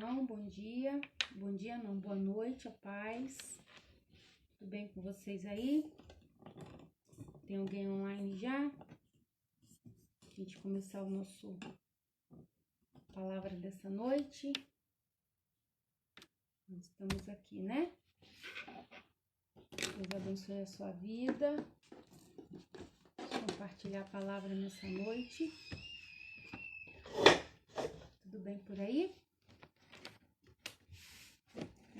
Não, bom dia. Bom dia não, boa noite, a paz. Tudo bem com vocês aí? Tem alguém online já? A gente começar o nosso palavra dessa noite. Nós estamos aqui, né? Deus abençoe a sua vida. Vamos compartilhar a palavra nessa noite. Tudo bem por aí?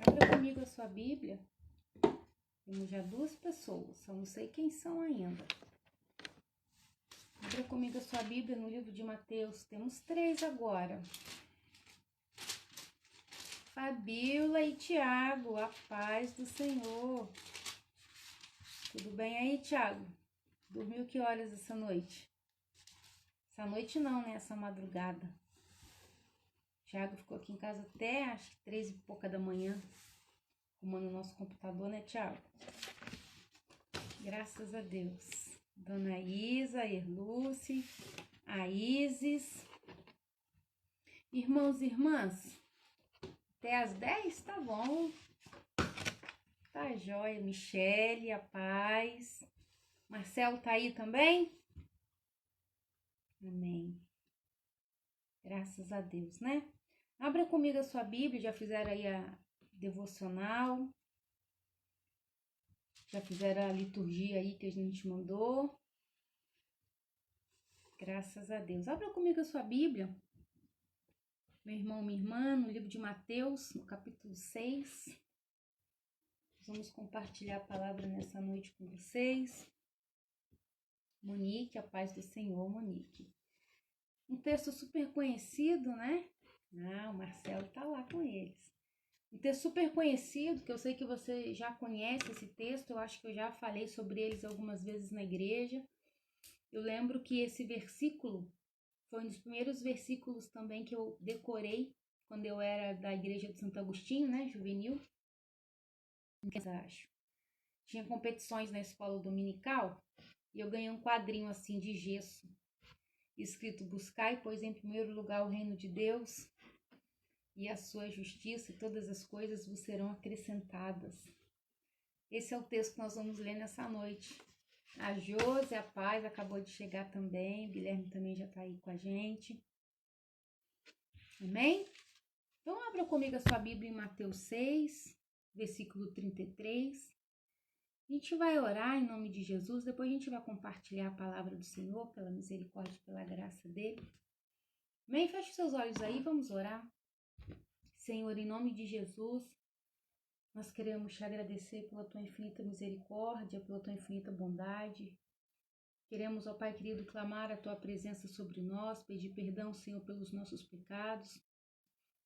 Abra comigo a sua Bíblia. Temos já 2 pessoas, só não sei quem são ainda. Abra comigo a sua Bíblia no livro de Mateus. Temos 3 agora. Fabíola e Tiago, a paz do Senhor. Tudo bem aí, Tiago? Dormiu que horas essa noite? Essa noite não, né? Essa madrugada. Tiago ficou aqui em casa até acho que 3 e pouca da manhã, arrumando o nosso computador, né, Tiago? Graças a Deus. Dona Isa, a Erluce, a Isis. Irmãos e irmãs, até às 10 tá bom. Tá jóia. Michele, a paz. Marcelo tá aí também? Amém. Graças a Deus, né? Abra comigo a sua Bíblia, já fizeram aí a devocional. Já fizeram a liturgia aí que a gente mandou. Graças a Deus. Abra comigo a sua Bíblia. Meu irmão, minha irmã, no livro de Mateus, no capítulo 6. Nós vamos compartilhar a palavra nessa noite com vocês. Monique, a paz do Senhor, Monique. Um texto super conhecido, né? Ah, o Marcelo tá lá com eles. Um texto super conhecido, que eu sei que você já conhece esse texto, eu acho que eu já falei sobre eles algumas vezes na igreja. Eu lembro que esse versículo foi um dos primeiros versículos também que eu decorei quando eu era da igreja de Santo Agostinho, né, juvenil. Acho. Tinha competições na escola dominical e eu ganhei um quadrinho assim de gesso, escrito: buscai, pois, em primeiro lugar o reino de Deus e a sua justiça, e todas as coisas vos serão acrescentadas. Esse é o texto que nós vamos ler nessa noite. A Josi, a paz, acabou de chegar também. O Guilherme também já está aí com a gente. Amém? Então, abra comigo a sua Bíblia em Mateus 6, versículo 33. A gente vai orar em nome de Jesus. Depois a gente vai compartilhar a palavra do Senhor, pela misericórdia e pela graça dele. Amém? Feche seus olhos aí, vamos orar. Senhor, em nome de Jesus, nós queremos te agradecer pela tua infinita misericórdia, pela tua infinita bondade. Queremos, ó Pai querido, clamar a tua presença sobre nós, pedir perdão, Senhor, pelos nossos pecados,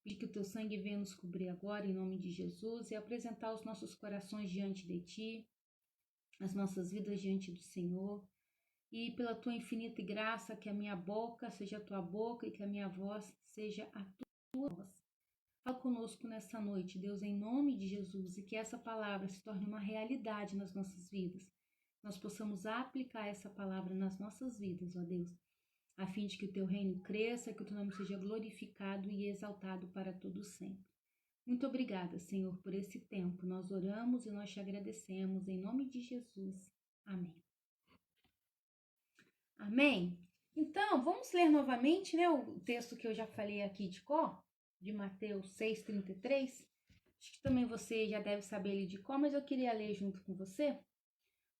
pedir que o teu sangue venha nos cobrir agora, em nome de Jesus, e apresentar os nossos corações diante de ti, as nossas vidas diante do Senhor. E pela tua infinita graça, que a minha boca seja a tua boca e que a minha voz seja a tua voz. Fala conosco nessa noite, Deus, em nome de Jesus, e que essa palavra se torne uma realidade nas nossas vidas. Nós possamos aplicar essa palavra nas nossas vidas, ó Deus, a fim de que o teu reino cresça, que o teu nome seja glorificado e exaltado para todo sempre. Muito obrigada, Senhor, por esse tempo. Nós oramos e nós te agradecemos, em nome de Jesus. Amém. Amém? Então, vamos ler novamente, né, o texto que eu já falei aqui de cor, de Mateus 6,33. Acho que também você já deve saber ele de cor, mas eu queria ler junto com você.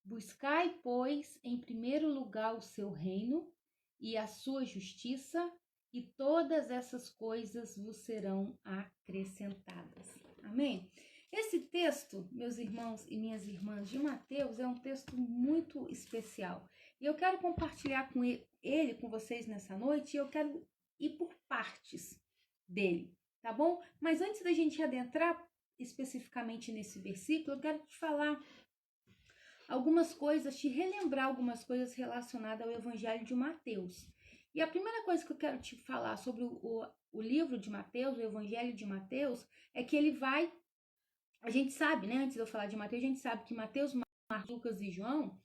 Buscai, pois, em primeiro lugar o seu reino e a sua justiça, e todas essas coisas vos serão acrescentadas. Amém? Esse texto, meus irmãos e minhas irmãs, de Mateus, é um texto muito especial. E eu quero compartilhar com ele com vocês nessa noite, e eu quero ir por partes dele, tá bom? Mas antes da gente adentrar especificamente nesse versículo, eu quero te falar algumas coisas, te relembrar algumas coisas relacionadas ao Evangelho de Mateus. E a primeira coisa que eu quero te falar sobre o livro de Mateus, o Evangelho de Mateus, é que ele vai, a gente sabe, né, antes de eu falar de Mateus, a gente sabe que Mateus, Marcos, Lucas e João,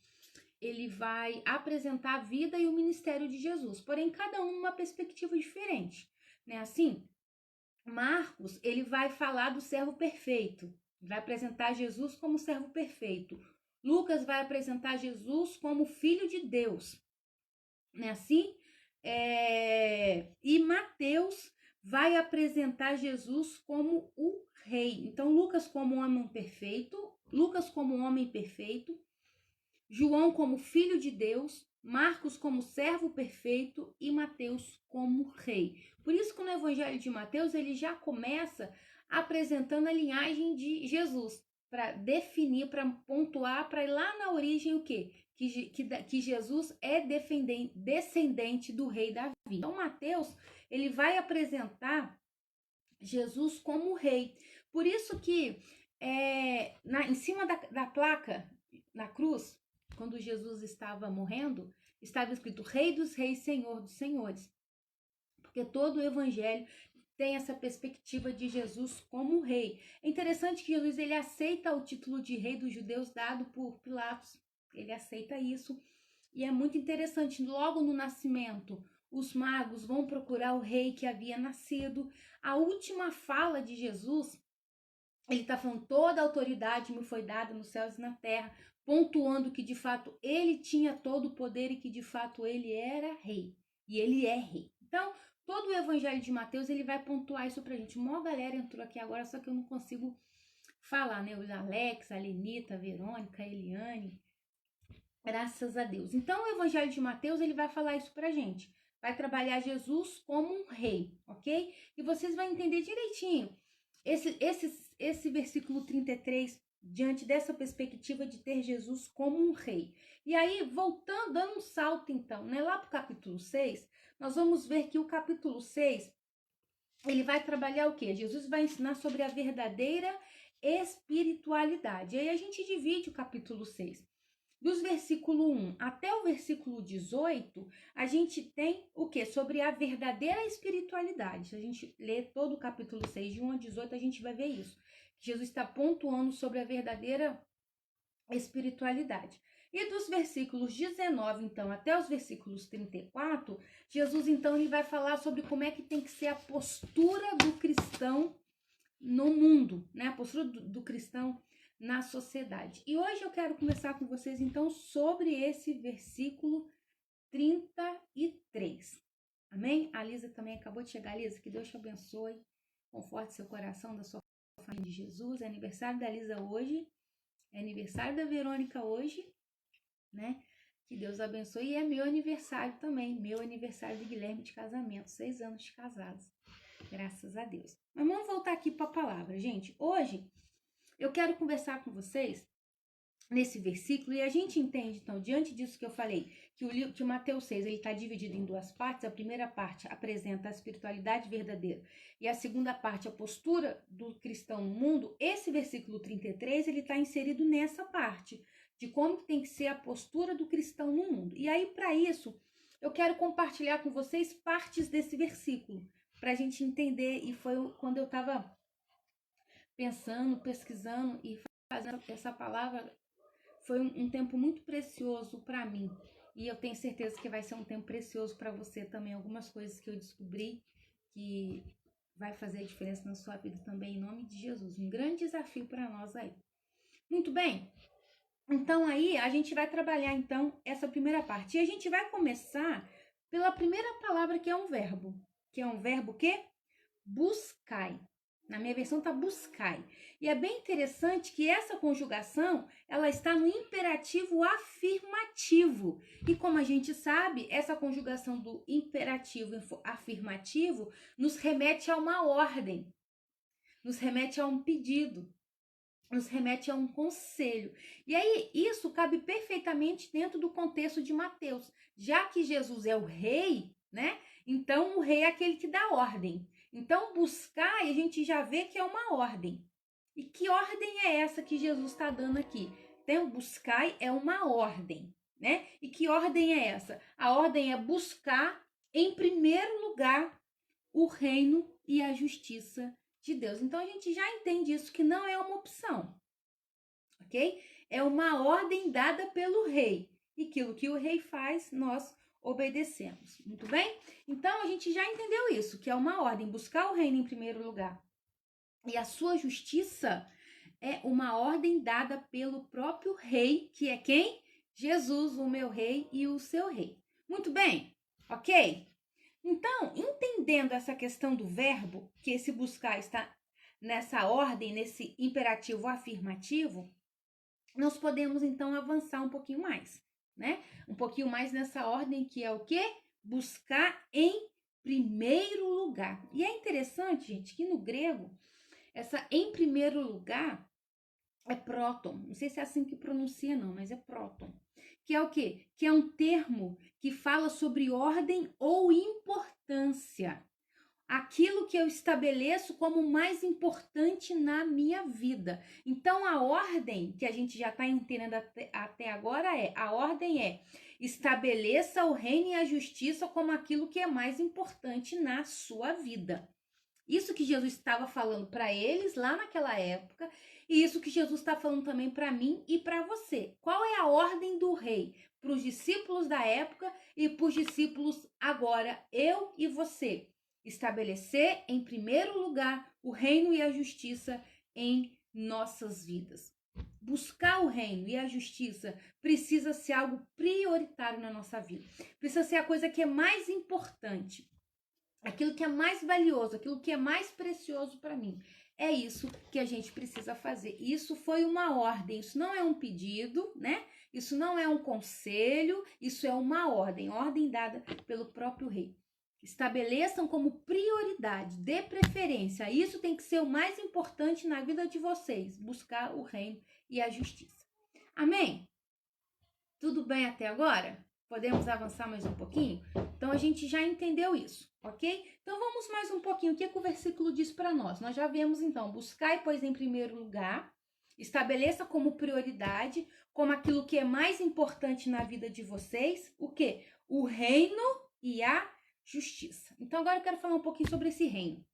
ele vai apresentar a vida e o ministério de Jesus, porém cada um numa perspectiva diferente, né? Assim, Marcos, ele vai falar do servo perfeito, vai apresentar Jesus como servo perfeito. Lucas vai apresentar Jesus como filho de Deus, né? Assim, e Mateus vai apresentar Jesus como o rei. Então, Lucas como homem perfeito, João como filho de Deus, Marcos como servo perfeito e Mateus como rei. Por isso que no Evangelho de Mateus ele já começa apresentando a linhagem de Jesus, para definir, para pontuar, para ir lá na origem o quê? Que Jesus é descendente do rei Davi. Então Mateus ele vai apresentar Jesus como rei. Por isso que em cima da placa, na cruz, quando Jesus estava morrendo, estava escrito Rei dos Reis, Senhor dos Senhores. Porque todo o evangelho tem essa perspectiva de Jesus como rei. É interessante que Jesus ele aceita o título de rei dos judeus dado por Pilatos. Ele aceita isso. E é muito interessante, logo no nascimento, os magos vão procurar o rei que havia nascido. A última fala de Jesus, ele está falando, toda a autoridade me foi dada nos céus e na terra, pontuando que de fato ele tinha todo o poder e que de fato ele era rei. E ele é rei. Então, todo o evangelho de Mateus, ele vai pontuar isso pra gente. Uma galera entrou aqui agora, só que eu não consigo falar, né? O Alex, a Lenita, a Verônica, a Eliane. Graças a Deus. Então, o Evangelho de Mateus, ele vai falar isso pra gente. Vai trabalhar Jesus como um rei, ok? E vocês vão entender direitinho esse versículo 33, diante dessa perspectiva de ter Jesus como um rei. E aí, voltando, dando um salto então, né? Lá pro capítulo 6, nós vamos ver que o capítulo 6, ele vai trabalhar o quê? Jesus vai ensinar sobre a verdadeira espiritualidade. E aí a gente divide o capítulo 6. Dos versículo 1 até o versículo 18, a gente tem o quê? Sobre a verdadeira espiritualidade. Se a gente ler todo o capítulo 6, de 1 a 18, a gente vai ver isso. Jesus está pontuando sobre a verdadeira espiritualidade. E dos versículos 19, então, até os versículos 34, Jesus, então, ele vai falar sobre como é que tem que ser a postura do cristão no mundo, né? A postura do cristão na sociedade. E hoje eu quero conversar com vocês, então, sobre esse versículo 33. Amém? A Lisa também acabou de chegar. Lisa, que Deus te abençoe, conforte seu coração, da sua família de Jesus. É aniversário da Lisa hoje, é aniversário da Verônica hoje, né? Que Deus abençoe. E é meu aniversário também, meu aniversário de Guilherme de casamento, 6 anos de casados. Graças a Deus. Mas vamos voltar aqui para a palavra, gente. Hoje eu quero conversar com vocês nesse versículo e a gente entende, então, diante disso que eu falei, que o Mateus 6 ele está dividido em duas partes. A primeira parte apresenta a espiritualidade verdadeira e a segunda parte a postura do cristão no mundo. Esse versículo 33 ele está inserido nessa parte de como tem que ser a postura do cristão no mundo. E aí, para isso, eu quero compartilhar com vocês partes desse versículo, para a gente entender. E foi quando eu estava pensando, pesquisando e fazendo essa palavra, foi um tempo muito precioso para mim. E eu tenho certeza que vai ser um tempo precioso para você também. Algumas coisas que eu descobri que vai fazer a diferença na sua vida também, em nome de Jesus. Um grande desafio para nós aí. Muito bem. Então aí a gente vai trabalhar então essa primeira parte. E a gente vai começar pela primeira palavra, que é um verbo. Que é um verbo que? Buscai. Na minha versão tá buscai. E é bem interessante que essa conjugação, ela está no imperativo afirmativo. E como a gente sabe, essa conjugação do imperativo afirmativo nos remete a uma ordem, nos remete a um pedido, nos remete a um conselho. E aí, isso cabe perfeitamente dentro do contexto de Mateus. Já que Jesus é o rei, né? Então, o rei é aquele que dá ordem. Então, buscar, a gente já vê que é uma ordem. E que ordem é essa que Jesus está dando aqui? Então, buscar é uma ordem, né? E que ordem é essa? A ordem é buscar, em primeiro lugar, o reino e a justiça de Deus. Então, a gente já entende isso, que não é uma opção, ok? É uma ordem dada pelo rei. E aquilo que o rei faz, nós obedecemos. Muito bem? Então, a gente já entendeu isso, que é uma ordem, buscar o reino em primeiro lugar. E a sua justiça é uma ordem dada pelo próprio rei, que é quem? Jesus, o meu rei e o seu rei. Muito bem, ok? Então, entendendo essa questão do verbo, que esse buscar está nessa ordem, nesse imperativo afirmativo, nós podemos então avançar um pouquinho mais, né? Um pouquinho mais nessa ordem que é o quê? Buscar em primeiro lugar. E é interessante, gente, que no grego, essa em primeiro lugar é próton. Não sei se é assim que pronuncia, não, mas é próton. Que é o quê? Que é um termo que fala sobre ordem ou importância. Aquilo que eu estabeleço como mais importante na minha vida. Então, a ordem que a gente já está entendendo até agora a ordem é estabeleça o reino e a justiça como aquilo que é mais importante na sua vida. Isso que Jesus estava falando para eles lá naquela época, e isso que Jesus está falando também para mim e para você. Qual é a ordem do rei para os discípulos da época e para os discípulos agora, eu e você? Estabelecer em primeiro lugar o reino e a justiça em nossas vidas. Buscar o reino e a justiça precisa ser algo prioritário na nossa vida. Precisa ser a coisa que é mais importante. Aquilo que é mais valioso, aquilo que é mais precioso para mim. É isso que a gente precisa fazer. Isso foi uma ordem, isso não é um pedido, né? Isso não é um conselho, isso é uma ordem dada pelo próprio rei. Estabeleçam como prioridade, de preferência. Isso tem que ser o mais importante na vida de vocês, buscar o reino e a justiça. Amém? Tudo bem até agora? Podemos avançar mais um pouquinho? Então, a gente já entendeu isso, ok? Então, vamos mais um pouquinho. O que o versículo diz para nós? Nós já vemos, então, buscai, pois, em primeiro lugar, estabeleça como prioridade, como aquilo que é mais importante na vida de vocês, o quê? O reino e a justiça. Então, agora eu quero falar um pouquinho sobre esse reino.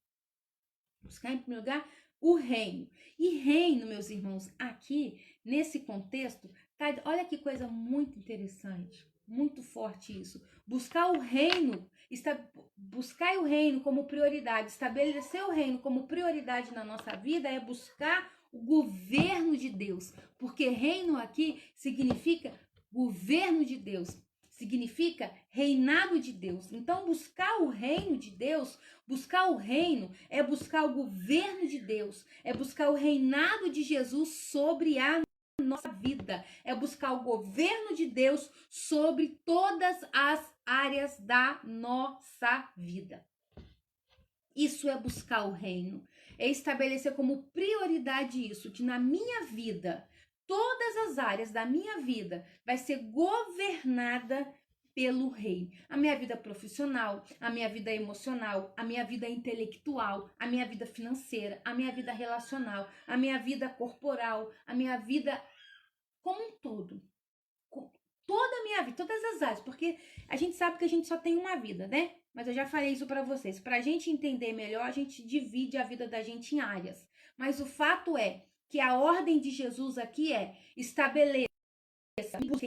Buscar, em primeiro lugar, o reino. E reino, meus irmãos, aqui, nesse contexto, tá, olha que coisa muito interessante, muito forte isso. Buscar o reino, buscar o reino como prioridade, estabelecer o reino como prioridade na nossa vida é buscar o governo de Deus, porque reino aqui significa governo de Deus, significa reinado de Deus. Então, buscar o reino de Deus, buscar o reino é buscar o governo de Deus, é buscar o reinado de Jesus sobre a nossa vida, é buscar o governo de Deus sobre todas as áreas da nossa vida. Isso é buscar o reino, é estabelecer como prioridade isso, que na minha vida, todas as áreas da minha vida vai ser governada pelo rei. A minha vida profissional, a minha vida emocional, a minha vida intelectual, a minha vida financeira, a minha vida relacional, a minha vida corporal, a minha vida como um todo. Toda a minha vida, todas as áreas, porque a gente sabe que a gente só tem uma vida, né? Mas eu já falei isso para vocês. Para a gente entender melhor, a gente divide a vida da gente em áreas. Mas o fato é que a ordem de Jesus aqui é estabeleça,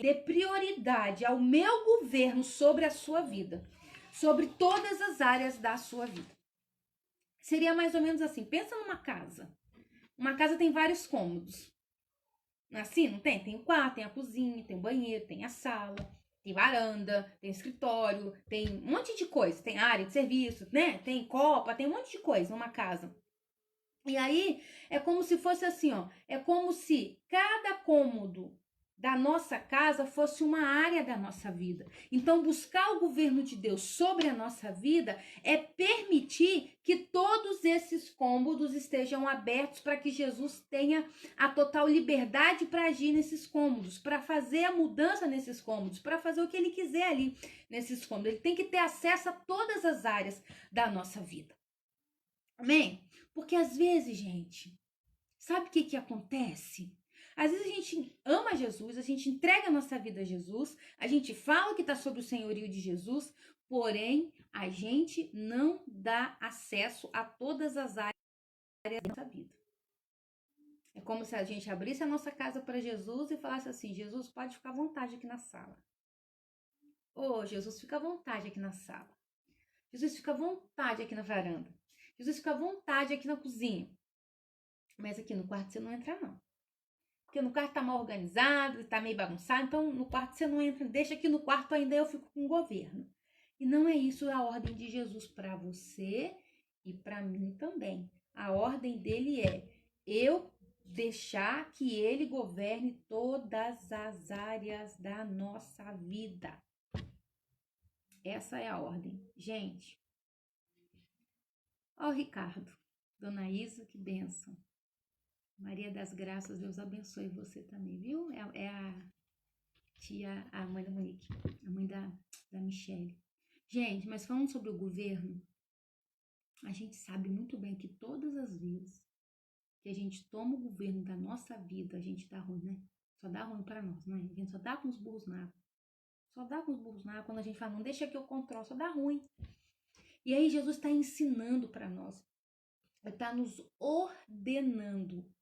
dê prioridade ao meu governo sobre a sua vida, sobre todas as áreas da sua vida. Seria mais ou menos assim, pensa numa casa. Uma casa tem vários cômodos. Assim, não tem? Tem o quarto, tem a cozinha, tem o banheiro, tem a sala, tem varanda, tem escritório, tem um monte de coisa. Tem área de serviço, né? Tem copa, tem um monte de coisa numa casa. E aí, é como se fosse assim, ó. É como se cada cômodo da nossa casa fosse uma área da nossa vida. Então, buscar o governo de Deus sobre a nossa vida é permitir que todos esses cômodos estejam abertos para que Jesus tenha a total liberdade para agir nesses cômodos, para fazer a mudança nesses cômodos, para fazer o que ele quiser ali nesses cômodos. Ele tem que ter acesso a todas as áreas da nossa vida. Amém? Porque às vezes, gente, sabe o que acontece? Às vezes a gente ama Jesus, a gente entrega a nossa vida a Jesus, a gente fala que está sob o senhorio de Jesus, porém a gente não dá acesso a todas as áreas da nossa vida. É como se a gente abrisse a nossa casa para Jesus e falasse assim, Jesus, pode ficar à vontade aqui na sala. Oh, Jesus, fica à vontade aqui na sala. Jesus, fica à vontade aqui na varanda. Jesus, fica à vontade aqui na cozinha. Mas aqui no quarto você não entra, não. Porque no quarto tá mal organizado, tá meio bagunçado, então no quarto você não entra. Deixa aqui no quarto ainda eu fico com o governo. E não é isso a ordem de Jesus para você e para mim também. A ordem dele é eu deixar que ele governe todas as áreas da nossa vida. Essa é a ordem. Gente, ó o Ricardo, Dona Isa, que bênção. Maria das Graças, Deus abençoe você também, viu? É a tia, a mãe da Monique, a mãe da Michelle. Gente, mas falando sobre o governo, a gente sabe muito bem que todas as vezes que a gente toma o governo da nossa vida, a gente dá ruim, né? Só dá ruim pra nós, né? A gente só dá com os burros na água. Só dá com os burros na água quando a gente fala, não deixa que eu controlo, só dá ruim. E aí Jesus está ensinando para nós. Ele está nos ordenando.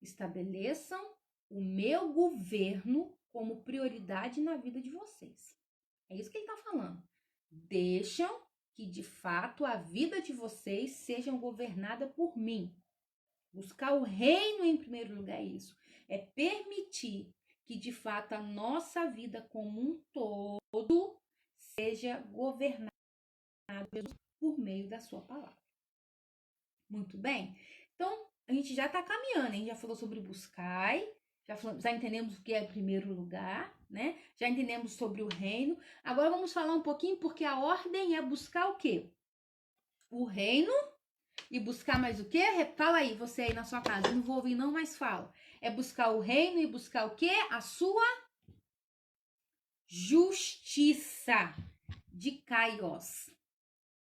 Estabeleçam o meu governo como prioridade na vida de vocês. É isso que ele está falando. Deixam que, de fato, a vida de vocês seja governada por mim. Buscar o reino em primeiro lugar é isso. É permitir que, de fato, a nossa vida como um todo seja governada por meio da sua palavra. Muito bem? Então, a gente já está caminhando, a gente já falou sobre buscar, já entendemos o que é primeiro lugar, né? Já entendemos sobre o reino. Agora vamos falar um pouquinho, porque a ordem é buscar o quê? O reino e buscar mais o quê? Fala aí, você aí na sua casa, eu não vou ouvir não, mas fala. É buscar o reino e buscar o quê? A sua justiça, de kaios,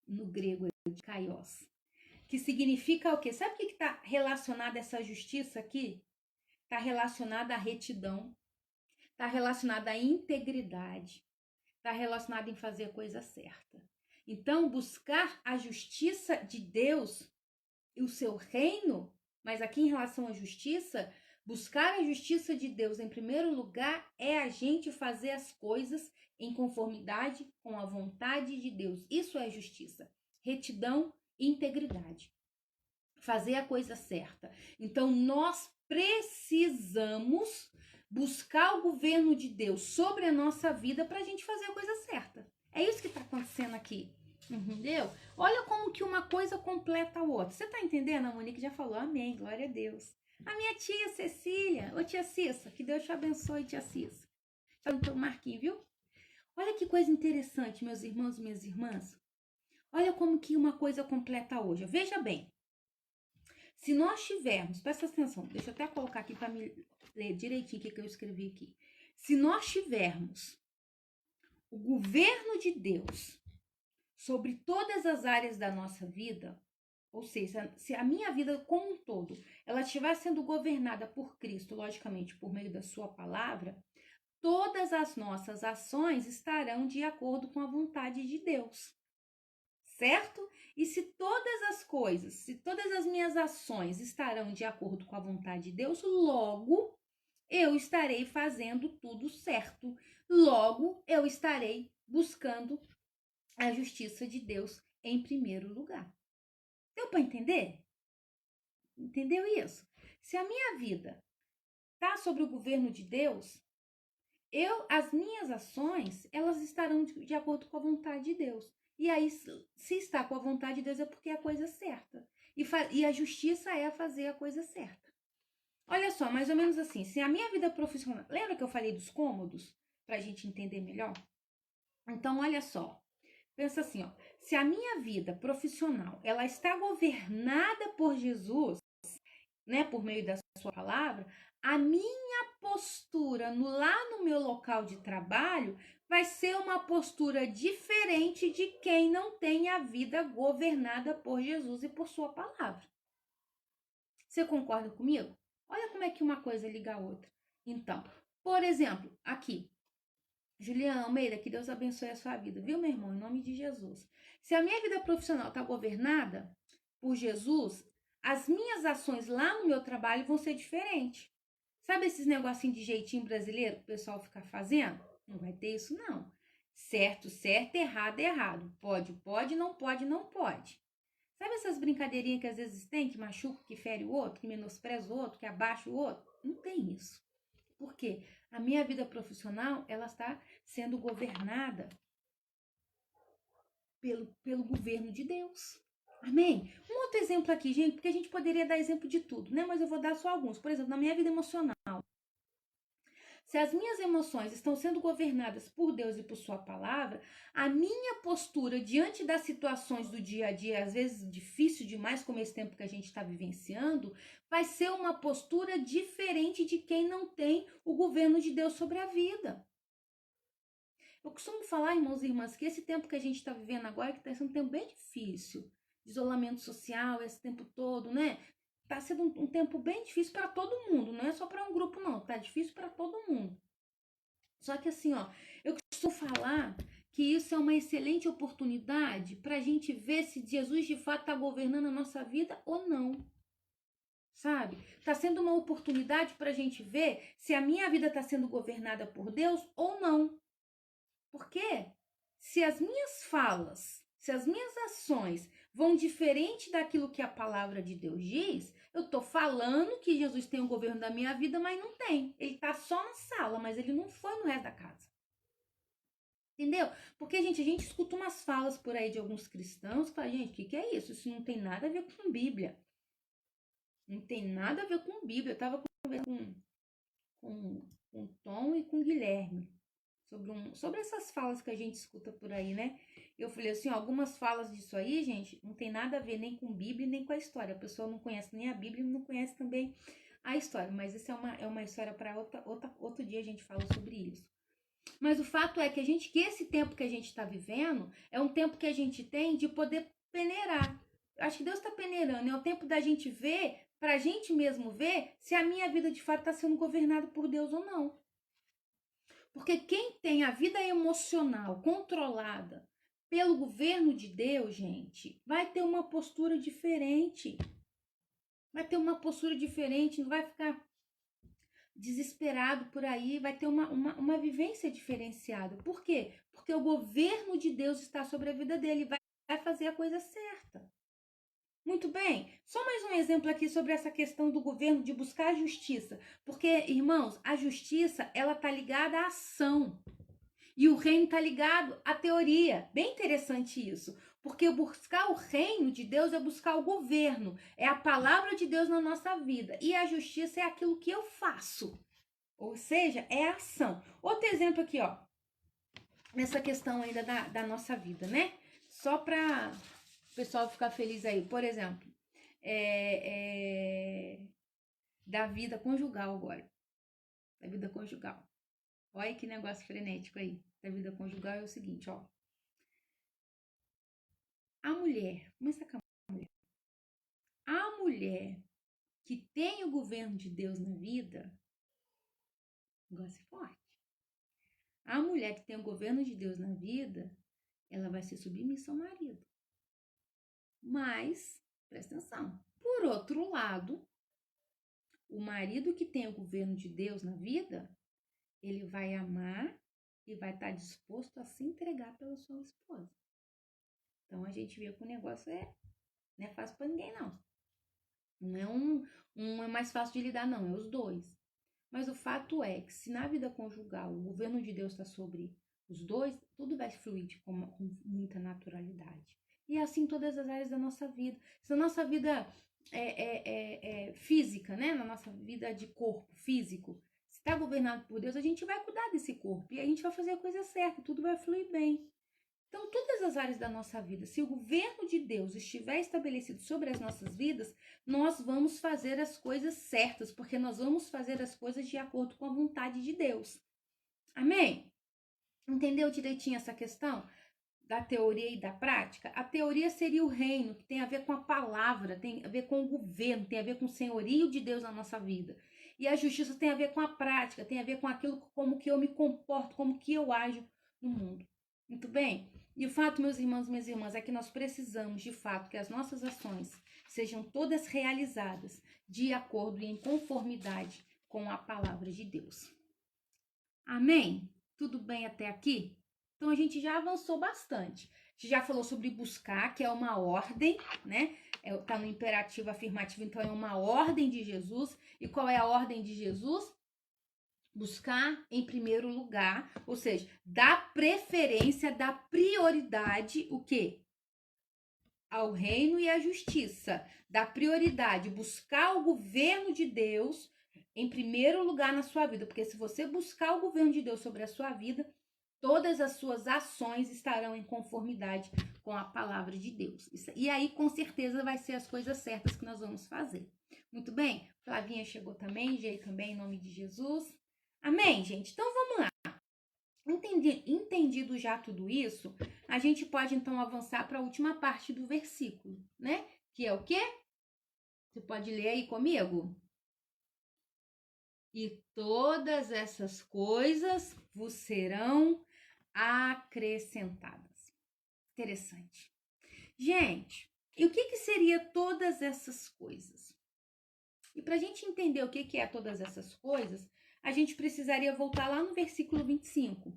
no grego é de kaios. Que significa o quê? Sabe o que está relacionado a essa justiça aqui? Está relacionada à retidão, está relacionada à integridade, está relacionada em fazer a coisa certa. Então, buscar a justiça de Deus e o seu reino, mas aqui em relação à justiça, buscar a justiça de Deus em primeiro lugar é a gente fazer as coisas em conformidade com a vontade de Deus. Isso é justiça, retidão e integridade. Fazer a coisa certa. Então, nós precisamos buscar o governo de Deus sobre a nossa vida para a gente fazer a coisa certa. É isso que está acontecendo aqui. Entendeu? Olha como que uma coisa completa a outra. Você tá entendendo? A Monique já falou, amém, glória a Deus. A minha tia Cecília, ô tia Cissa, que Deus te abençoe, tia Cissa. Já no Marquinhos, viu? Olha que coisa interessante, meus irmãos e minhas irmãs. Olha como que uma coisa completa a outra. Veja bem, se nós tivermos, presta atenção, deixa eu até colocar aqui para me ler direitinho o que eu escrevi aqui. Se nós tivermos o governo de Deus sobre todas as áreas da nossa vida, ou seja, se a minha vida como um todo, ela estiver sendo governada por Cristo, logicamente por meio da sua palavra, todas as nossas ações estarão de acordo com a vontade de Deus. Certo? E se todas as coisas, se todas as minhas ações estarão de acordo com a vontade de Deus, logo eu estarei fazendo tudo certo. Logo eu estarei buscando a justiça de Deus em primeiro lugar. Deu para entender? Entendeu isso? Se a minha vida está sob o governo de Deus, as minhas ações, elas estarão de acordo com a vontade de Deus. E aí, se está com a vontade de Deus, é porque é a coisa certa. E a justiça é fazer a coisa certa. Olha só, mais ou menos assim, se a minha vida profissional... Lembra que eu falei dos cômodos? Para a gente entender melhor? Então, olha só. Pensa assim, ó. Se a minha vida profissional, ela está governada por Jesus, né, por meio da sua palavra, a minha postura lá no meu local de trabalho vai ser uma postura diferente de quem não tem a vida governada por Jesus e por sua palavra. Você concorda comigo? Olha como é que uma coisa liga a outra. Então, por exemplo, aqui, Juliana Almeida, que Deus abençoe a sua vida, viu, meu irmão? Em nome de Jesus. Se a minha vida profissional está governada por Jesus, as minhas ações lá no meu trabalho vão ser diferentes. Sabe esses negocinhos de jeitinho brasileiro que o pessoal fica fazendo? Não vai ter isso, não. Certo, certo, errado, errado. Pode, pode, não pode, não pode. Sabe essas brincadeirinhas que às vezes tem, que machuca, que fere o outro, que menospreza o outro, que abaixa o outro? Não tem isso. Por quê? A minha vida profissional, ela está sendo governada pelo governo de Deus. Amém? Um outro exemplo aqui, gente, porque a gente poderia dar exemplo de tudo, né? Mas eu vou dar só alguns. Por exemplo, na minha vida emocional. Se as minhas emoções estão sendo governadas por Deus e por sua palavra, a minha postura diante das situações do dia a dia, às vezes difícil demais, como esse tempo que a gente está vivenciando, vai ser uma postura diferente de quem não tem o governo de Deus sobre a vida. Eu costumo falar, irmãos e irmãs, que esse tempo que a gente está vivendo agora, que está sendo um tempo bem difícil, de isolamento social, esse tempo todo, né? Tá sendo um tempo bem difícil para todo mundo, não é só para um grupo, não. Tá difícil para todo mundo. Só que assim, ó, eu costumo falar que isso é uma excelente oportunidade para a gente ver se Jesus de fato está governando a nossa vida ou não. Sabe? Está sendo uma oportunidade para a gente ver se a minha vida está sendo governada por Deus ou não. Porque se as minhas falas, se as minhas ações vão diferente daquilo que a palavra de Deus diz, eu estou falando que Jesus tem o governo da minha vida, mas não tem. Ele está só na sala, mas ele não foi no resto da casa. Entendeu? Porque, gente, a gente escuta umas falas por aí de alguns cristãos que falam, gente, o que é isso? Isso não tem nada a ver com Bíblia. Não tem nada a ver com Bíblia. Eu estava conversando com Tom e com Guilherme sobre essas falas que a gente escuta por aí, né? Eu falei assim, ó, algumas falas disso aí, gente, não tem nada a ver nem com Bíblia nem com a história. A pessoa não conhece nem a Bíblia e não conhece também a história. Mas isso é uma história para outro dia a gente fala sobre isso. Mas o fato é que esse tempo que a gente está vivendo é um tempo que a gente tem de poder peneirar. Acho que Deus está peneirando. É o tempo da gente ver, para a gente mesmo ver se a minha vida de fato está sendo governada por Deus ou não. Porque quem tem a vida emocional controlada pelo governo de Deus, gente, vai ter uma postura diferente. Vai ter uma postura diferente, não vai ficar desesperado por aí, vai ter uma vivência diferenciada. Por quê? Porque o governo de Deus está sobre a vida dele, vai fazer a coisa certa. Muito bem, só mais um exemplo aqui sobre essa questão do governo de buscar a justiça. Porque, irmãos, a justiça, ela tá ligada à ação. E o reino tá ligado à teoria. Bem interessante isso. Porque buscar o reino de Deus é buscar o governo. É a palavra de Deus na nossa vida. E a justiça é aquilo que eu faço. Ou seja, é a ação. Outro exemplo aqui, ó. Nessa questão ainda da nossa vida, né? Só para o pessoal ficar feliz aí. Por exemplo, da vida conjugal agora. Da vida conjugal. Olha que negócio frenético aí. Da vida conjugal é o seguinte, ó. A mulher, começa com a mulher. A mulher que tem o governo de Deus na vida, negócio é forte. A mulher que tem o governo de Deus na vida, ela vai ser submissa ao marido. Mas, presta atenção, por outro lado, o marido que tem o governo de Deus na vida, ele vai amar e vai estar disposto a se entregar pela sua esposa. Então, a gente vê que o negócio não é fácil para ninguém, não. Não é um é mais fácil de lidar, não, é os dois. Mas o fato é que se na vida conjugal o governo de Deus está sobre os dois, tudo vai fluir com muita naturalidade. E é assim em todas as áreas da nossa vida. Se a nossa vida é física, né? Na nossa vida de corpo físico, se está governado por Deus, a gente vai cuidar desse corpo e a gente vai fazer a coisa certa, tudo vai fluir bem. Então, todas as áreas da nossa vida, se o governo de Deus estiver estabelecido sobre as nossas vidas, nós vamos fazer as coisas certas, porque nós vamos fazer as coisas de acordo com a vontade de Deus. Amém? Entendeu direitinho essa questão da teoria e da prática? A teoria seria o reino, que tem a ver com a palavra, tem a ver com o governo, tem a ver com o senhorio de Deus na nossa vida. E a justiça tem a ver com a prática, tem a ver com aquilo como que eu me comporto, como que eu ajo no mundo. Muito bem? E o fato, meus irmãos e minhas irmãs, é que nós precisamos, de fato, que as nossas ações sejam todas realizadas de acordo e em conformidade com a palavra de Deus. Amém? Tudo bem até aqui? Então a gente já avançou bastante. A gente já falou sobre buscar, que é uma ordem, né? Tá no imperativo afirmativo, então é uma ordem de Jesus. E qual é a ordem de Jesus? Buscar em primeiro lugar, ou seja, dar preferência, dar prioridade, o quê? Ao reino e à justiça. Dar prioridade, buscar o governo de Deus em primeiro lugar na sua vida. Porque se você buscar o governo de Deus sobre a sua vida, todas as suas ações estarão em conformidade com a palavra de Deus. E aí, com certeza, vai ser as coisas certas que nós vamos fazer. Muito bem? Flavinha chegou também, Gei também, em nome de Jesus. Amém, gente? Então, vamos lá. Entendido já tudo isso, a gente pode, então, avançar para a última parte do versículo, né? Que é o quê? Você pode ler aí comigo? E todas essas coisas vos serão acrescentadas. Interessante. Gente, e o que seria todas essas coisas? E para a gente entender o que é todas essas coisas, a gente precisaria voltar lá no versículo 25,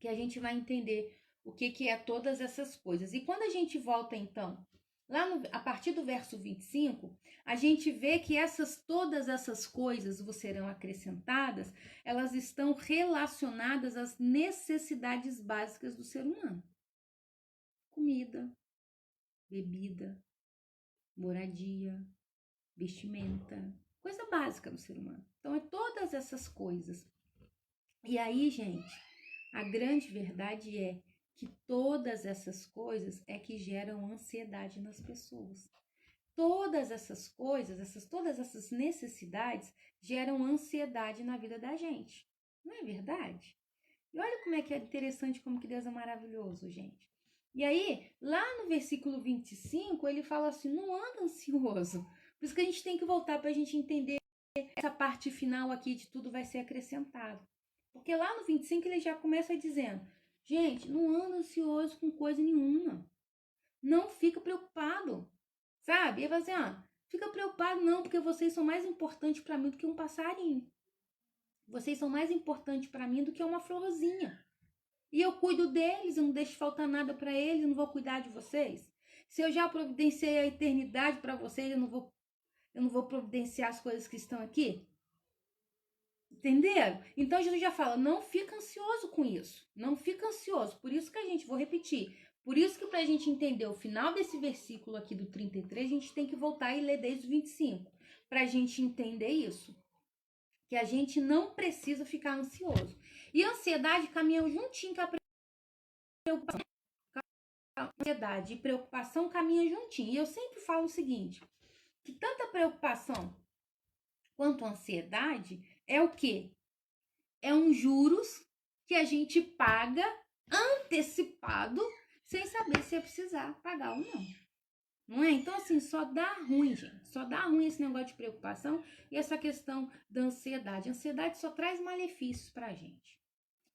que a gente vai entender o que é todas essas coisas. E quando a gente volta, então, lá a partir do verso 25, a gente vê que todas essas coisas vos serão acrescentadas, elas estão relacionadas às necessidades básicas do ser humano. Comida, bebida, moradia, vestimenta, coisa básica do ser humano. Então, é todas essas coisas. E aí, gente, a grande verdade é que todas essas coisas é que geram ansiedade nas pessoas. Todas essas coisas, todas essas necessidades geram ansiedade na vida da gente. Não é verdade? E olha como é que é interessante, como que Deus é maravilhoso, gente. E aí, lá no versículo 25, ele fala assim, não anda ansioso. Por isso que a gente tem que voltar para a gente entender essa parte final aqui de tudo vai ser acrescentado. Porque lá no 25 ele já começa dizendo, gente, não anda ansioso com coisa nenhuma. Não fica preocupado. Sabe? Ele fala assim, fica preocupado não, porque vocês são mais importantes para mim do que um passarinho. Vocês são mais importantes para mim do que uma florzinha. E eu cuido deles, eu não deixo faltar nada para eles, eu não vou cuidar de vocês. Se eu já providenciei a eternidade para vocês, eu não vou providenciar as coisas que estão aqui? Entenderam? Então Jesus já fala, não fica ansioso com isso. Não fica ansioso. Por isso que a gente, vou repetir, por isso que para a gente entender o final desse versículo aqui do 33, a gente tem que voltar e ler desde o 25. Para a gente entender isso. Que a gente não precisa ficar ansioso. E a ansiedade caminha juntinho com a preocupação. A ansiedade e preocupação caminham juntinho. E eu sempre falo o seguinte, que tanta preocupação quanto a ansiedade é o quê? É um juros que a gente paga antecipado sem saber se é precisar pagar ou não. Não é? Então, assim, só dá ruim, gente. Só dá ruim esse negócio de preocupação e essa questão da ansiedade. A ansiedade só traz malefícios pra gente.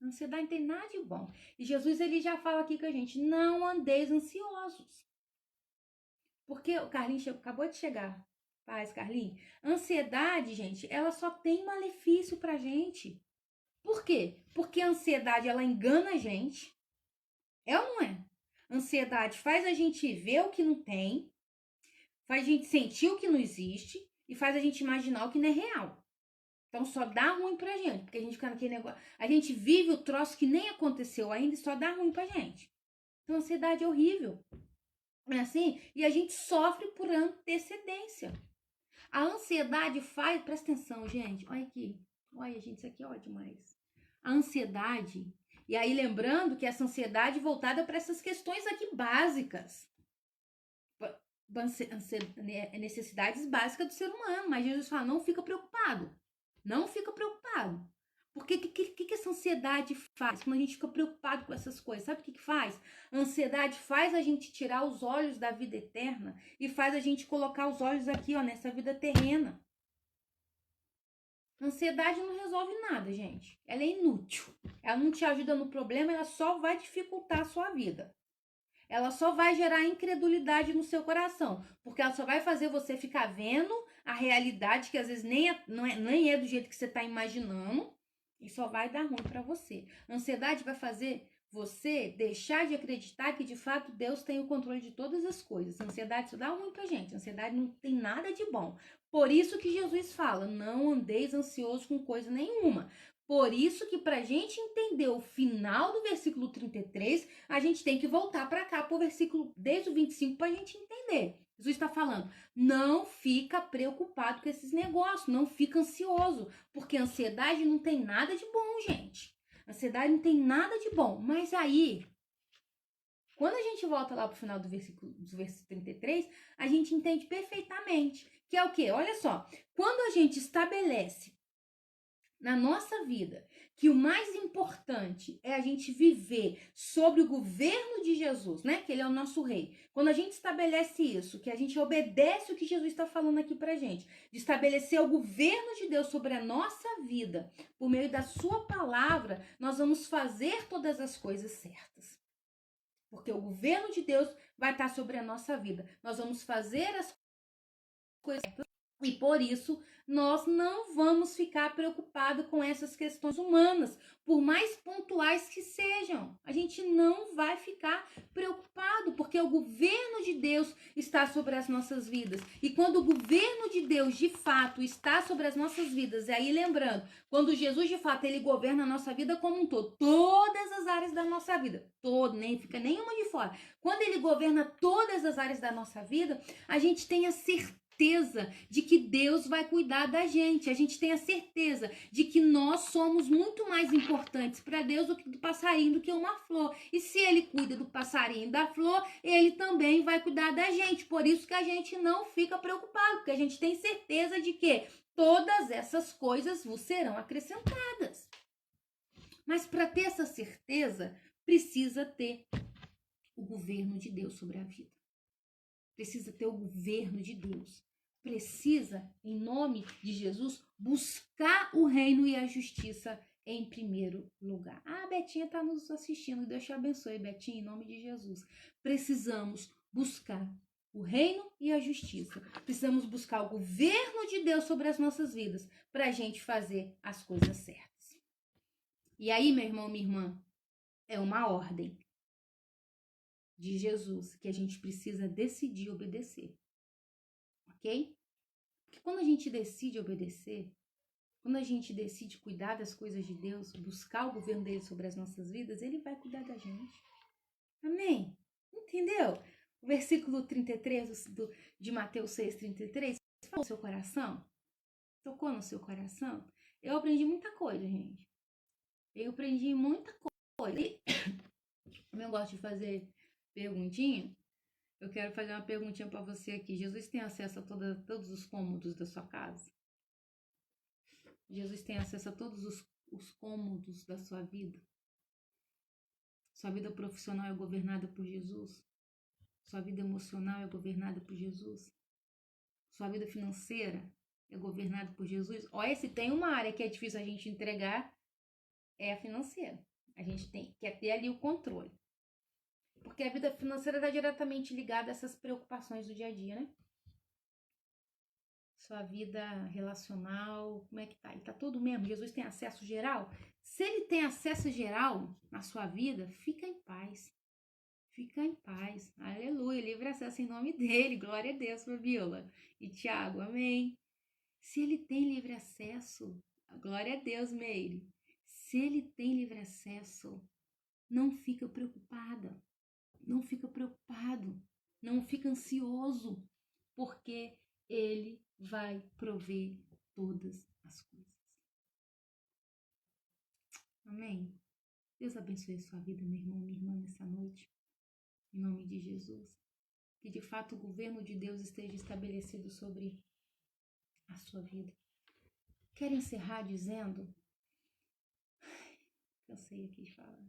A ansiedade não tem nada de bom. E Jesus, ele já fala aqui com a gente, não andeis ansiosos. Porque o Carlinhos acabou de chegar. Paz, Carlinhos. Ansiedade, gente, ela só tem malefício pra gente. Por quê? Porque a ansiedade, ela engana a gente. É ou não é? Ansiedade faz a gente ver o que não tem, faz a gente sentir o que não existe e faz a gente imaginar o que não é real. Então só dá ruim pra gente, porque a gente fica naquele negócio, a gente vive o troço que nem aconteceu ainda e só dá ruim pra gente. Então a ansiedade é horrível. É assim? E a gente sofre por antecedência. A ansiedade faz, presta atenção, gente, olha aqui. Olha, gente, isso aqui é ótimo demais. A ansiedade, e aí lembrando que essa ansiedade é voltada para essas questões aqui básicas. Necessidades básicas do ser humano. Mas Jesus fala, não fica preocupado. Não fica preocupado. Porque o que essa ansiedade faz? Quando a gente fica preocupado com essas coisas, sabe o que faz? A ansiedade faz a gente tirar os olhos da vida eterna e faz a gente colocar os olhos aqui, ó, nessa vida terrena. A ansiedade não resolve nada, gente. Ela é inútil. Ela não te ajuda no problema, ela só vai dificultar a sua vida. Ela só vai gerar incredulidade no seu coração, porque ela só vai fazer você ficar vendo a realidade que às vezes nem é do jeito que você está imaginando e só vai dar ruim para você. A ansiedade vai fazer você deixar de acreditar que de fato Deus tem o controle de todas as coisas. A ansiedade isso dá ruim pra gente. A ansiedade não tem nada de bom. Por isso que Jesus fala: não andeis ansioso com coisa nenhuma. Por isso que pra gente entender o final do versículo 33, a gente tem que voltar para cá pro versículo desde o 25 pra gente entender. Jesus está falando: não fica preocupado com esses negócios, não fica ansioso, porque a ansiedade não tem nada de bom, gente. Ansiedade não tem nada de bom. Mas aí, quando a gente volta lá pro final do versículo 33, a gente entende perfeitamente. Que é o quê? Olha só. Quando a gente estabelece na nossa vida que o mais importante é a gente viver sobre o governo de Jesus, né? Que ele é o nosso rei. Quando a gente estabelece isso, que a gente obedece o que Jesus está falando aqui pra gente, de estabelecer o governo de Deus sobre a nossa vida, por meio da sua palavra, nós vamos fazer todas as coisas certas. Porque o governo de Deus vai estar sobre a nossa vida. Nós vamos fazer as coisas certas. E por isso, nós não vamos ficar preocupados com essas questões humanas, por mais pontuais que sejam. A gente não vai ficar preocupado, porque o governo de Deus está sobre as nossas vidas. E quando o governo de Deus, de fato, está sobre as nossas vidas, e aí lembrando, quando Jesus, de fato, ele governa a nossa vida como um todo, todas as áreas da nossa vida, nem fica nenhuma de fora. Quando ele governa todas as áreas da nossa vida, a gente tem a certeza de que Deus vai cuidar da gente. A gente tem a certeza de que nós somos muito mais importantes para Deus do que do passarinho, do que uma flor. E se ele cuida do passarinho e da flor, ele também vai cuidar da gente. Por isso que a gente não fica preocupado, porque a gente tem certeza de que todas essas coisas vos serão acrescentadas. Mas para ter essa certeza, precisa ter o governo de Deus sobre a vida. Precisa ter o governo de Deus. Precisa, em nome de Jesus, buscar o reino e a justiça em primeiro lugar. A Betinha está nos assistindo. Deus te abençoe, Betinha, em nome de Jesus. Precisamos buscar o reino e a justiça. Precisamos buscar o governo de Deus sobre as nossas vidas para a gente fazer as coisas certas. E aí, meu irmão, minha irmã, é uma ordem de Jesus que a gente precisa decidir obedecer. Ok? Porque quando a gente decide obedecer, quando a gente decide cuidar das coisas de Deus, buscar o governo dele sobre as nossas vidas, ele vai cuidar da gente. Amém? Entendeu? O versículo 33 de Mateus 6,33, falou no seu coração? Tocou no seu coração? Eu aprendi muita coisa, gente. Eu aprendi muita coisa. E, como eu gosto de fazer perguntinha, eu quero fazer uma perguntinha para você aqui. Jesus tem acesso a todos os cômodos da sua casa? Jesus tem acesso a todos os cômodos da sua vida? Sua vida profissional é governada por Jesus? Sua vida emocional é governada por Jesus? Sua vida financeira é governada por Jesus? Olha, se tem uma área que é difícil a gente entregar, é a financeira. A gente tem que ter ali o controle. Porque a vida financeira está diretamente ligada a essas preocupações do dia a dia, né? Sua vida relacional, como é que tá? Ele tá todo mesmo? Jesus tem acesso geral? Se ele tem acesso geral na sua vida, fica em paz. Fica em paz. Aleluia. Livre acesso em nome dele. Glória a Deus, Fabiola. E Tiago, amém. Se ele tem livre acesso, glória a Deus, Meire. Se ele tem livre acesso, não fica preocupada. Não fica preocupado. Não fica ansioso. Porque ele vai prover todas as coisas. Amém? Deus abençoe a sua vida, meu irmão, minha irmã, nessa noite. Em nome de Jesus. Que de fato o governo de Deus esteja estabelecido sobre a sua vida. Quero encerrar dizendo... Cansei aqui de falar.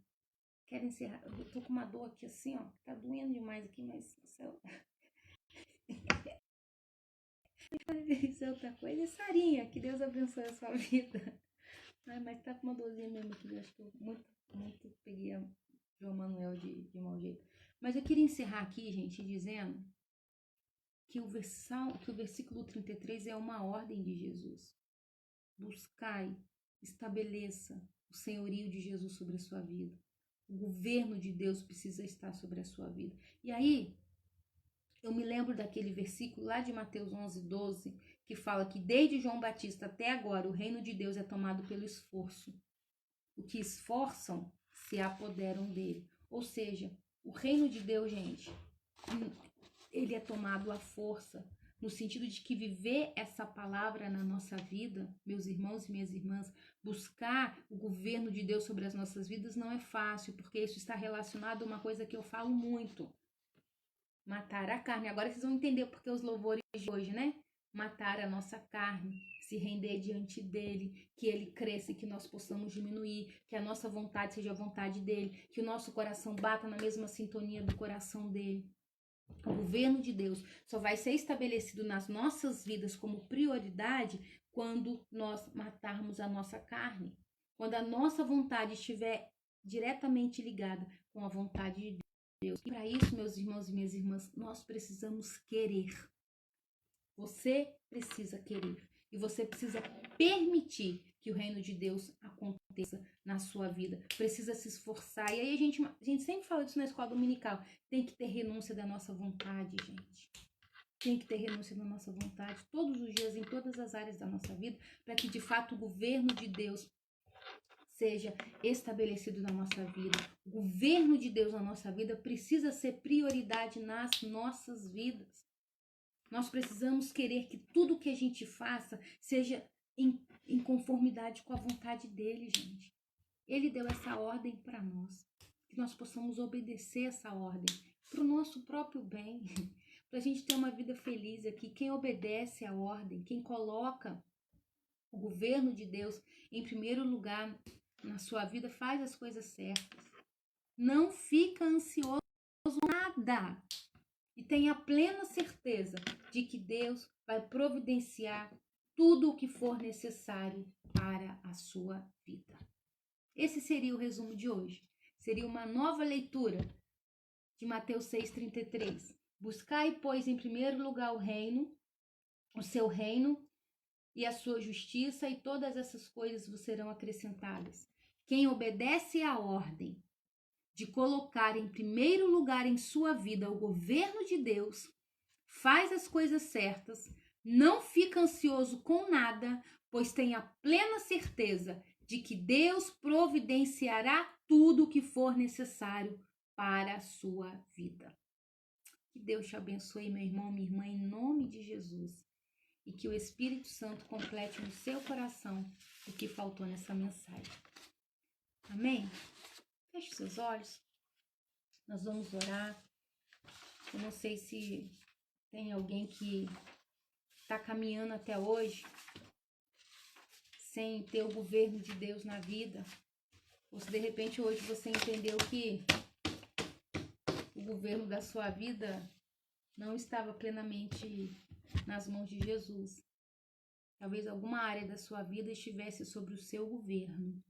Quero encerrar... Eu tô com uma dor aqui assim, ó. Tá doendo demais aqui, mas... Isso é outra coisa. E Sarinha, que Deus abençoe a sua vida. Ai, mas tá com uma dorzinha mesmo aqui. Eu acho que eu muito peguei a João Manuel de mau jeito. Mas eu queria encerrar aqui, gente, dizendo que o versículo 33 é uma ordem de Jesus. Buscai, estabeleça o senhorio de Jesus sobre a sua vida. O governo de Deus precisa estar sobre a sua vida. E aí, eu me lembro daquele versículo lá de Mateus 11:12, que fala que desde João Batista até agora o reino de Deus é tomado pelo esforço. O que esforçam se apoderam dele. Ou seja, o reino de Deus, gente, ele é tomado à força, no sentido de que viver essa palavra na nossa vida, meus irmãos e minhas irmãs, buscar o governo de Deus sobre as nossas vidas não é fácil, porque isso está relacionado a uma coisa que eu falo muito: matar a carne. Agora vocês vão entender porque os louvores de hoje, né? Matar a nossa carne, se render diante dele, que ele cresça e que nós possamos diminuir, que a nossa vontade seja a vontade dele, que o nosso coração bata na mesma sintonia do coração dele. O governo de Deus só vai ser estabelecido nas nossas vidas como prioridade quando nós matarmos a nossa carne, quando a nossa vontade estiver diretamente ligada com a vontade de Deus. E para isso, meus irmãos e minhas irmãs, nós precisamos querer. Você precisa querer. E você precisa permitir que o reino de Deus aconteça na sua vida. Precisa se esforçar. E aí a gente sempre fala disso na escola dominical. Tem que ter renúncia da nossa vontade, gente. Tem que ter renúncia da nossa vontade todos os dias, em todas as áreas da nossa vida, para que de fato o governo de Deus seja estabelecido na nossa vida. O governo de Deus na nossa vida precisa ser prioridade nas nossas vidas. Nós precisamos querer que tudo que a gente faça seja em conformidade com a vontade dele, gente. Ele deu essa ordem para nós, que nós possamos obedecer essa ordem para o nosso próprio bem, para a gente ter uma vida feliz aqui. Quem obedece à ordem, quem coloca o governo de Deus em primeiro lugar na sua vida, faz as coisas certas. Não fica ansioso nada. E tenha plena certeza de que Deus vai providenciar tudo o que for necessário para a sua vida. Esse seria o resumo de hoje. Seria uma nova leitura de Mateus 6,33. Buscai, pois, em primeiro lugar o seu reino e a sua justiça, e todas essas coisas vos serão acrescentadas. Quem obedece à ordem de colocar em primeiro lugar em sua vida o governo de Deus, faz as coisas certas, não fica ansioso com nada, pois tem a plena certeza de que Deus providenciará tudo o que for necessário para a sua vida. Que Deus te abençoe, meu irmão, minha irmã, em nome de Jesus. E que o Espírito Santo complete no seu coração o que faltou nessa mensagem. Amém? Feche seus olhos. Nós vamos orar. Eu não sei se tem alguém que está caminhando até hoje sem ter o governo de Deus na vida. Ou se de repente hoje você entendeu que o governo da sua vida não estava plenamente nas mãos de Jesus. Talvez alguma área da sua vida estivesse sobre o seu governo.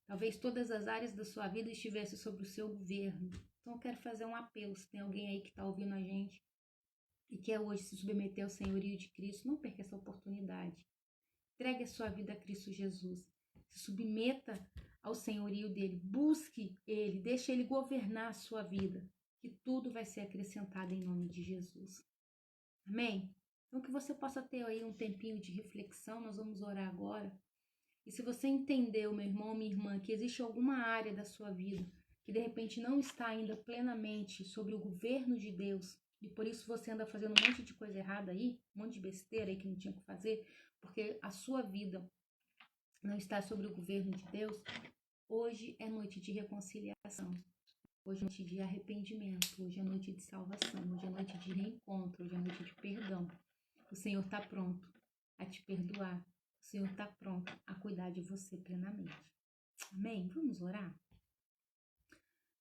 Talvez todas as áreas da sua vida estivessem sobre o seu governo. Então eu quero fazer um apelo. Se tem alguém aí que está ouvindo a gente e quer hoje se submeter ao senhorio de Cristo, não perca essa oportunidade. Entregue a sua vida a Cristo Jesus. Se submeta ao senhorio dele. Busque ele. Deixe ele governar a sua vida. Que tudo vai ser acrescentado em nome de Jesus. Amém? Então que você possa ter aí um tempinho de reflexão. Nós vamos orar agora. E se você entendeu, meu irmão, minha irmã, que existe alguma área da sua vida que de repente não está ainda plenamente sobre o governo de Deus, e por isso você anda fazendo um monte de coisa errada aí, um monte de besteira aí que não tinha que fazer, porque a sua vida não está sobre o governo de Deus, hoje é noite de reconciliação. Hoje é noite de arrependimento, hoje é noite de salvação, hoje é noite de reencontro, hoje é noite de perdão. O Senhor está pronto a te perdoar. O Senhor está pronto a cuidar de você plenamente. Amém? Vamos orar?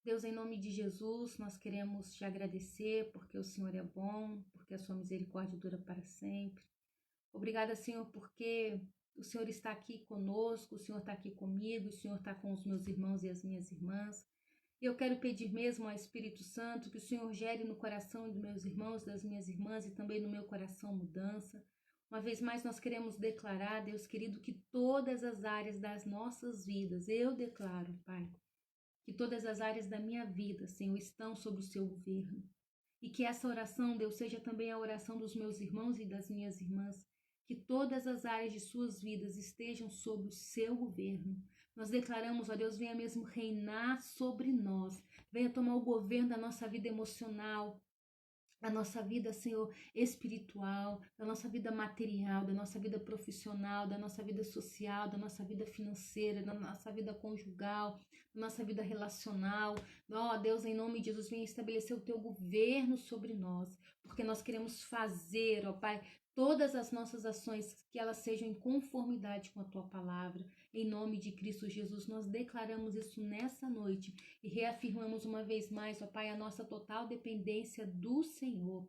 Deus, em nome de Jesus, nós queremos te agradecer porque o Senhor é bom, porque a sua misericórdia dura para sempre. Obrigada, Senhor, porque o Senhor está aqui conosco, o Senhor está aqui comigo, o Senhor está com os meus irmãos e as minhas irmãs. E eu quero pedir mesmo ao Espírito Santo que o Senhor gere no coração dos meus irmãos, das minhas irmãs e também no meu coração mudança. Uma vez mais nós queremos declarar, Deus querido, que todas as áreas das nossas vidas, eu declaro, Pai, que todas as áreas da minha vida, Senhor, estão sob o seu governo. E que essa oração, Deus, seja também a oração dos meus irmãos e das minhas irmãs, que todas as áreas de suas vidas estejam sob o seu governo. Nós declaramos, ó Deus, venha mesmo reinar sobre nós, venha tomar o governo da nossa vida emocional, da nossa vida, Senhor, espiritual, da nossa vida material, da nossa vida profissional, da nossa vida social, da nossa vida financeira, da nossa vida conjugal, da nossa vida relacional. Ó Deus, em nome de Jesus, venha estabelecer o teu governo sobre nós, porque nós queremos fazer, ó Pai, todas as nossas ações, que elas sejam em conformidade com a tua palavra. Em nome de Cristo Jesus, nós declaramos isso nessa noite e reafirmamos uma vez mais, ó Pai, a nossa total dependência do Senhor.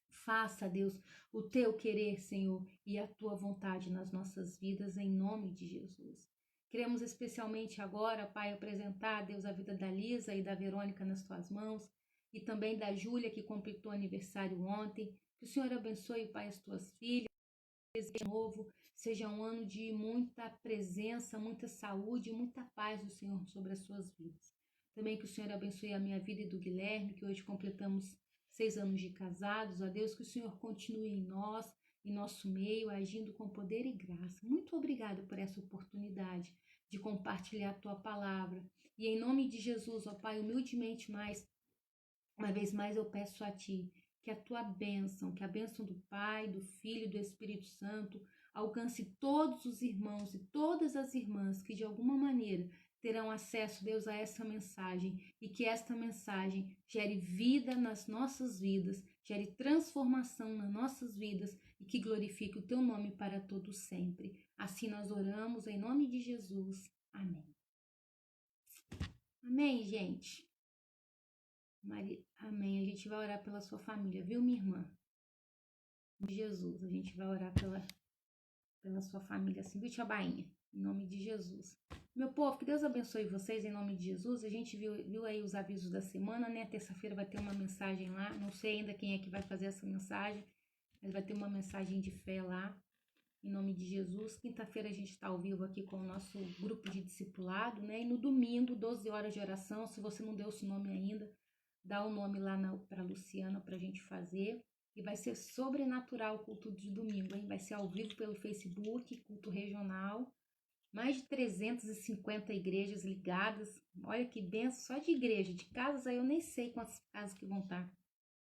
Faça, Deus, o teu querer, Senhor, e a tua vontade nas nossas vidas, em nome de Jesus. Queremos especialmente agora, Pai, apresentar, Deus, a vida da Lisa e da Verônica nas tuas mãos, e também da Júlia, que completou aniversário ontem. Que o Senhor abençoe, Pai, as tuas filhas. De novo, seja um ano de muita presença, muita saúde, muita paz do Senhor sobre as suas vidas. Também que o Senhor abençoe a minha vida e do Guilherme, que hoje completamos 6 anos de casados. Ó Deus, que o Senhor continue em nós, em nosso meio, agindo com poder e graça. Muito obrigada por essa oportunidade de compartilhar a tua palavra. E em nome de Jesus, ó Pai, humildemente uma vez mais eu peço a ti, que a tua bênção, que a bênção do Pai, do Filho e do Espírito Santo alcance todos os irmãos e todas as irmãs que de alguma maneira terão acesso, Deus, a essa mensagem, e que esta mensagem gere vida nas nossas vidas, gere transformação nas nossas vidas e que glorifique o teu nome para todos sempre. Assim nós oramos em nome de Jesus. Amém. Amém, gente. Amém. A gente vai orar pela sua família, viu, minha irmã? Jesus, a gente vai orar pela sua família, assim, viu, tia Bainha? Em nome de Jesus. Meu povo, que Deus abençoe vocês em nome de Jesus. A gente viu aí os avisos da semana, né? Terça-feira vai ter uma mensagem lá. Não sei ainda quem é que vai fazer essa mensagem, mas vai ter uma mensagem de fé lá, em nome de Jesus. Quinta-feira a gente está ao vivo aqui com o nosso grupo de discipulado, né? E no domingo, 12 horas de oração. Se você não deu o seu nome ainda, dá o nome lá para Luciana para a gente fazer. E vai ser sobrenatural o culto de domingo, hein? Vai ser ao vivo pelo Facebook, culto regional. Mais de 350 igrejas ligadas. Olha que benção, só de igreja. De casas aí eu nem sei quantas casas que vão estar.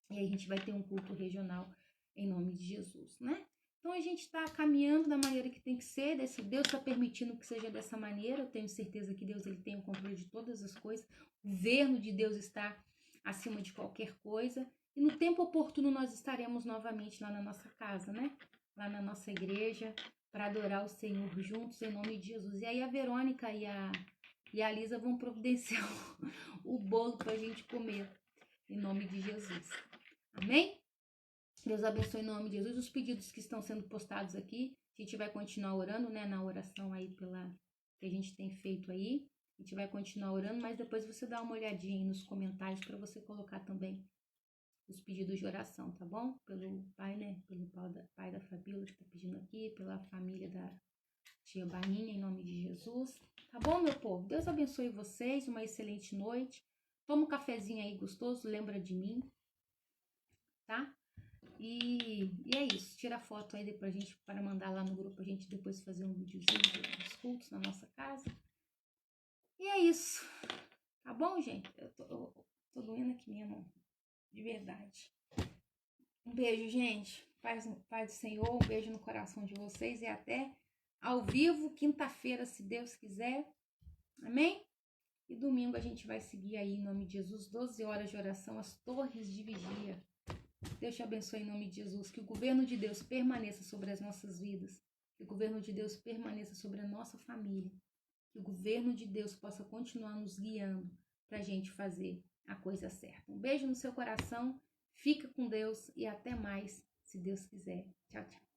E aí a gente vai ter um culto regional em nome de Jesus, né? Então a gente está caminhando da maneira que tem que ser. Deus está permitindo que seja dessa maneira. Eu tenho certeza que Deus ele tem o controle de todas as coisas. O governo de Deus está acima de qualquer coisa. E no tempo oportuno nós estaremos novamente lá na nossa casa, né? Lá na nossa igreja, para adorar o Senhor juntos, em nome de Jesus. E aí a Verônica e a Lisa vão providenciar o bolo para a gente comer, em nome de Jesus. Amém? Deus abençoe em nome de Jesus. Os pedidos que estão sendo postados aqui, a gente vai continuar orando, né? Na oração aí que a gente tem feito aí. A gente vai continuar orando, mas depois você dá uma olhadinha aí nos comentários para você colocar também os pedidos de oração, tá bom? Pelo pai, né? Pelo pai da Fabíola que tá pedindo aqui, pela família da tia Bainha, em nome de Jesus. Tá bom, meu povo? Deus abençoe vocês, uma excelente noite. Toma um cafezinho aí gostoso, lembra de mim, tá? E é isso. Tira a foto aí depois para mandar lá no grupo, a gente depois fazer um videozinho dos cultos na nossa casa. E é isso. Tá bom, gente? Eu tô doendo aqui minha mão. De verdade. Um beijo, gente. Paz do Senhor. Um beijo no coração de vocês. E até ao vivo, quinta-feira, se Deus quiser. Amém? E domingo a gente vai seguir aí, em nome de Jesus, 12 horas de oração, as torres de vigia. Deus te abençoe em nome de Jesus. Que o governo de Deus permaneça sobre as nossas vidas. Que o governo de Deus permaneça sobre a nossa família. Que o governo de Deus possa continuar nos guiando para a gente fazer a coisa certa. Um beijo no seu coração. Fica com Deus e até mais, se Deus quiser. Tchau, tchau.